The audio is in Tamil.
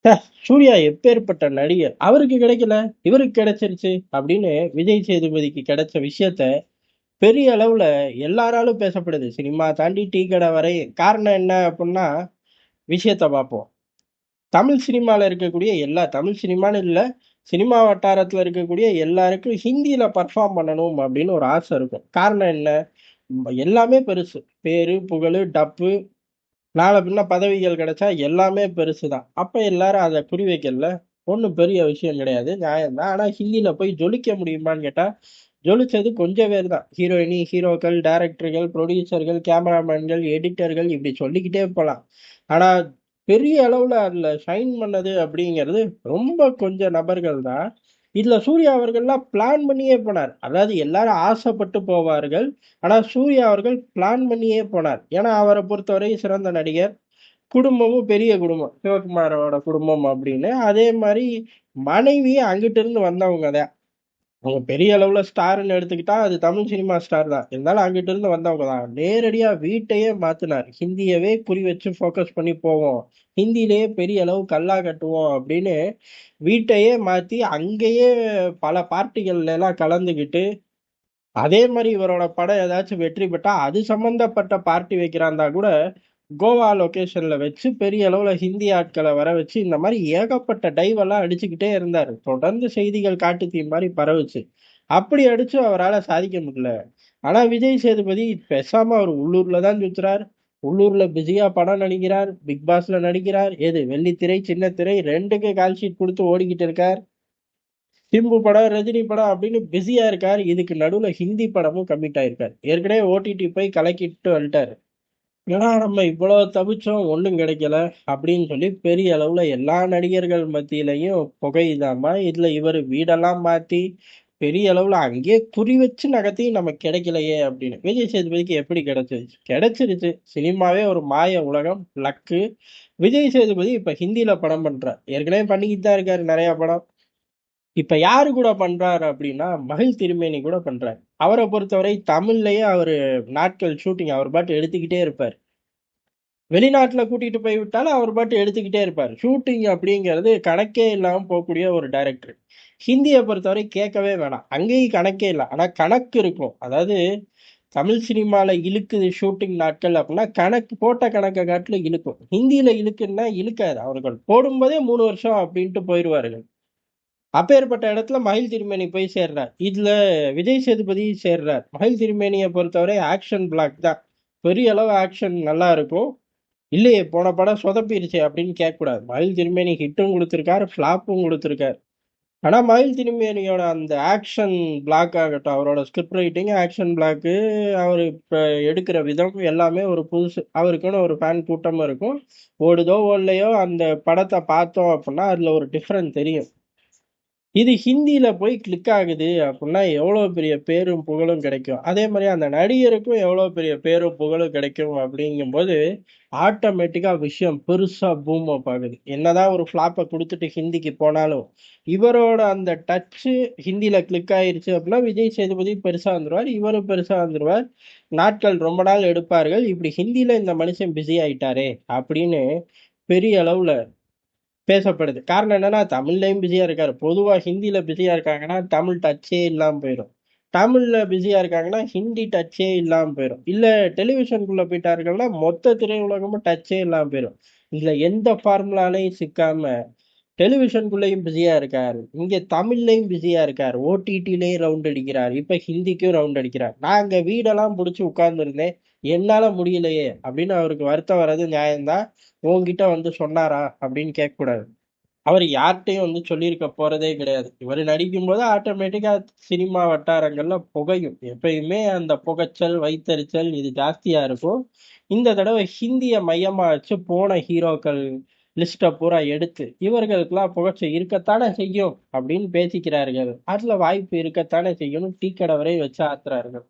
ச்சே! சூர்யா எப்பேர்ப்பட்ட நடிகர். அவருக்கு கிடைக்கல, இவருக்கு கிடைச்சிருச்சு அப்படின்னு விஜய் சேதுபதிக்கு கிடைச்ச விஷயத்த பெரிய அளவுல எல்லாராலும் பேசப்படுது. சினிமா தாண்டி டீ கடை வரை. காரணம் என்ன அப்புட்ன்னா, விஷயத்த பார்ப்போம். தமிழ் சினிமால இருக்கக்கூடிய தமிழ் சினிமான்னு இல்ல, சினிமா வட்டாரத்துல இருக்கக்கூடிய எல்லாருக்கும் ஹிந்தியில பெர்ஃபார்ம் பண்ணணும் அப்படின்னு ஒரு ஆசை இருக்கும். காரணம் என்ன? எல்லாமே பெருசு. பேரு, புகழு, டப்பு, நாள பின்ன பதவிகள் கிடைச்சா எல்லாமே பெருசுதான். அப்ப எல்லாரும் அத குறி வைக்கல. ஒண்ணும் பெரிய விஷயம் கிடையாது. நியாயம் தான். ஆனா ஹிந்தில போய் ஜொலிக்க முடியுமான்னு கேட்டா, ஜொலிச்சது கொஞ்சம் பேர் தான். ஹீரோயினி, ஹீரோக்கள், டைரக்டர்கள், புரொடியூசர்கள், கேமராமேன்கள், எடிட்டர்கள் இப்படி சொல்லிக்கிட்டே போலாம். ஆனா பெரிய அளவுல அதுல ஷைன் பண்ணது அப்படிங்கிறது ரொம்ப கொஞ்சம் நபர்கள் தான். இதுல சூர்யா அவர்கள்லாம் பிளான் பண்ணியே போனார். அதாவது எல்லாரும் ஆசைப்பட்டு போவார்கள். ஆனா சூர்யா அவர்கள் பிளான் பண்ணியே போனார். ஏன்னா அவர பொறுத்தவரை சிறந்த நடிகர். குடும்பமும் பெரிய குடும்பம். சிவகுமாரோட குடும்பம் அப்படின்னு. அதே மாரி மனைவி அங்கிட்டு இருந்து வந்தவங்க தான். அவங்க பெரிய அளவுல ஸ்டார்ன்னு எடுத்துக்கிட்டா, அது தமிழ் சினிமா ஸ்டார் தான். இருந்தாலும் அங்கிட்டு இருந்து வந்தவங்க தான். நேரடியா வீட்டையே மாத்துனாரு. ஹிந்தியவே குறி வச்சு ஃபோக்கஸ் பண்ணி போவோம். ஹிந்தியிலேயே பெரிய அளவு கல்லா கட்டுவோம் அப்படின்னு வீட்டையே மாத்தி, அங்கேயே பல பார்ட்டிகள்ல எல்லாம் கலந்துக்கிட்டு, அதே மாரி இவரோட படம் ஏதாச்சும் வெற்றி பெற்றா, அது சம்மந்தப்பட்ட பார்ட்டி வைக்கிறாந்தா கூட, கோவா லொகேஷன்ல வச்சு பெரிய அளவுல ஹிந்தி ஆட்கள வர வச்சு, இந்த மாரி ஏகப்பட்ட டைவ் எல்லாம் அடிச்சுக்கிட்டே இருந்தாரு. தொடர்ந்து செய்திகள் காட்டுத்தீ மாரி பரவுச்சு. அப்படி அடிச்சும் அவரால சாதிக்க முடியல. ஆனா விஜய் சேதுபதி பேசாம அவரு உள்ளூர்ல தான் சுத்துறார். உள்ளூர்ல பிஸியா படம் நடிக்கிறார். பிக் பாஸ்ல நடிக்கிறார். எது வெள்ளித்திரை, சின்னத்திரை 2க்கு கால் ஷீட் குடுத்து ஓடிக்கிட்டு இருக்கார். சிம்பு படம், ரஜினி படம் அப்படின்னு பிஸியா இருக்காரு. இதுக்கு நடுவுல ஹிந்தி படமும் கமிட் ஆயிருக்காரு. ஏற்கனவே ஓடிடி போய் கலக்கிட்டு வந்துட்டாரு. ஏன்னா நம்ம இவ்வளவு தவிச்சோம் ஒண்ணும் கிடைக்கல அப்படின்னு சொல்லி பெரிய அளவுல எல்லா நடிகர்கள் மத்தியிலையும் புகையுதாமா. இதுல இவர் வீடெல்லாம் மாத்தி பெரிய அளவுல அங்கேயே குறி வச்சு நகர்த்தி நமக்கு கிடைக்கலையே அப்படின்னு. விஜய் சேதுபதிக்கு எப்படி கிடைச்சிருச்சு? கிடைச்சிருச்சு. சினிமாவே ஒரு மாய உலகம், லக்கு. விஜய் சேதுபதி இப்ப ஹிந்தில படம் பண்றார். ஏற்கனவே பண்ணிக்கிட்டு தான் இருக்காரு நிறைய படம். இப்ப யாரு கூட பண்றாரு அப்படின்னா, மகிழ் திருமேனி கூட பண்றாரு. அவர பொறுத்தவரை தமிழ்லயே அவரு நாட்கள் ஷூட்டிங் அவர் பாட்டு எடுத்துக்கிட்டே இருப்பாரு. வெளிநாட்டுல கூட்டிட்டு போய் விட்டாலும் அவர் பாட்டு எடுத்துக்கிட்டே இருப்பாரு. ஷூட்டிங் அப்படிங்கிறது கணக்கே இல்லாம போகக்கூடிய ஒரு டைரக்டர். ஹிந்திய பொறுத்தவரை கேட்கவே வேணாம். அங்கேயும் கணக்கே இல்ல. ஆனா கணக்கு இருக்கும். அதாவது தமிழ் சினிமால இழுக்குது ஷூட்டிங் நாட்கள் அப்படின்னா, கணக்கு போட்ட கணக்க காட்டிலும் இழுக்கும். ஹிந்தியில இழுக்குன்னா இழுக்காது. அவர்கள் போடும்போதே 3 வருஷம் அப்படின்ட்டு போயிருவார்கள். அப்பேற்பட்ட இடத்துல மகிழ் திருமேனி போய் சேர்றார். இதுல விஜய் சேதுபதி சேர்றார். மகிழ் திருமேனிய பொறுத்தவரை ஆக்ஷன் பிளாக் தான். பெரிய அளவு ஆக்ஷன் நல்லா இருக்கும். இல்லையே போன படம் சொதப்பிருச்சே அப்படின்னு கேட்கக்கூடாது. மயில் திருமேனி ஹிட்டும் குடுத்திருக்காரு, ஃப்ளாப்பும் குடுத்திருக்காரு. ஆனா மயில் திருமேனியோட அந்த ஆக்ஷன் பிளாக் ஆகட்டும், அவரோட ஸ்கிரிப்ட் ரைட்டிங், ஆக்ஷன் பிளாக்கு, அவரு இப்ப எடுக்கிற விதம் எல்லாமே ஒரு புதுசு. அவருக்குன்னு ஒரு ஃபேன் கூட்டமும் இருக்கும். ஓடுதோ ஓடலையோ அந்த படத்த பார்த்தோம் அப்புட்ன்னா, அதுல ஒரு டிஃபரெண்ட் தெரியும். இது ஹிந்தியில போய் கிளிக் ஆகுது அப்புட்ன்னா, எவ்வளோ பெரிய பேரும் புகழும் கிடைக்கும். அதே மாரி அந்த நடிகருக்கும் எவ்வளோ பெரிய பேரும் புகழும் கிடைக்கும் அப்படிங்கும்போது, ஆட்டோமேட்டிக்கா விஷயம் பெருசா பூம் அப் ஆகுது. என்னதான் ஒரு ஃப்ளாப்ப குடுத்துட்டு ஹிந்திக்கு போனாலும், இவரோட அந்த டச்சு ஹிந்தியில கிளிக் ஆயிருச்சு அப்படின்னா, விஜய் சேதுபதி பெருசா வந்துருவார். இவரும் பெருசா வந்துருவார். நாட்கள் ரொம்ப நாள் எடுப்பார்கள். இப்படி ஹிந்தியில இந்த மனுஷன் பிஸி ஆயிட்டாரே அப்படின்னு பெரிய அளவுல பேசப்படுது. காரணம் என்னன்னா, தமிழ்லயும் பிஸியா இருக்காரு. பொதுவா ஹிந்தில பிஸியா இருக்காங்கன்னா, தமிழ் டச்சே இல்லாம போயிரும். தமிழ்ல பிஸியா இருக்காங்கன்னா, ஹிந்தி டச்சே இல்லாம போயிரும். இல்ல டெலிவிஷனுக்குள்ள போயிட்டார்கள்னா, மொத்த திரையுலகமும் டச்சே இல்லாம போயிரும். இதுல எந்த ஃபார்முலாலயும் சிக்காம, டெலிவிஷனுக்குள்ளயும் பிஸியா இருக்காரு. இங்க தமிழ்லயும் பிஸியா இருக்காரு. ஓடிடிலயும் ரவுண்ட் அடிக்கிறார். இப்ப ஹிந்திக்கும் ரவுண்ட் அடிக்கிறார். நான் அங்க வீடெல்லாம் புடிச்சு உட்கார்ந்திருந்தேன். என்னால முடியலையே! அப்படின்னு அவருக்கு வருத்தம் வர்றது நியாயம் தான். உன்கிட்ட வந்து சொன்னாரா? அப்படின்னு கேட்கக்கூடாது. அவரு யார்ட்டயும் வந்து சொல்லியிருக்க போறதே கிடையாது. இவரு நடிக்கும்போது ஆட்டோமேட்டிக்கா சினிமா வட்டாரங்கள்ல புகையும். எப்பயுமே அந்த புகைச்சல், வயித்தெரிச்சல் இது ஜாஸ்தியா இருக்கும். இந்த தடவ ஹிந்திய மையமா வச்சு போன ஹீரோக்கள் லிஸ்ட்ட பூரா எடுத்து, இவர்களுக்கெல்லாம் புகழ்ச்சி இருக்கத்தானே செய்யும் அப்படின்னு பேசிக்கிறார்கள். அதுல வாய்ப்பு இருக்கத்தானே செய்யும்னு டீ கடை வரை வச்சு ஆத்துறார்கள்.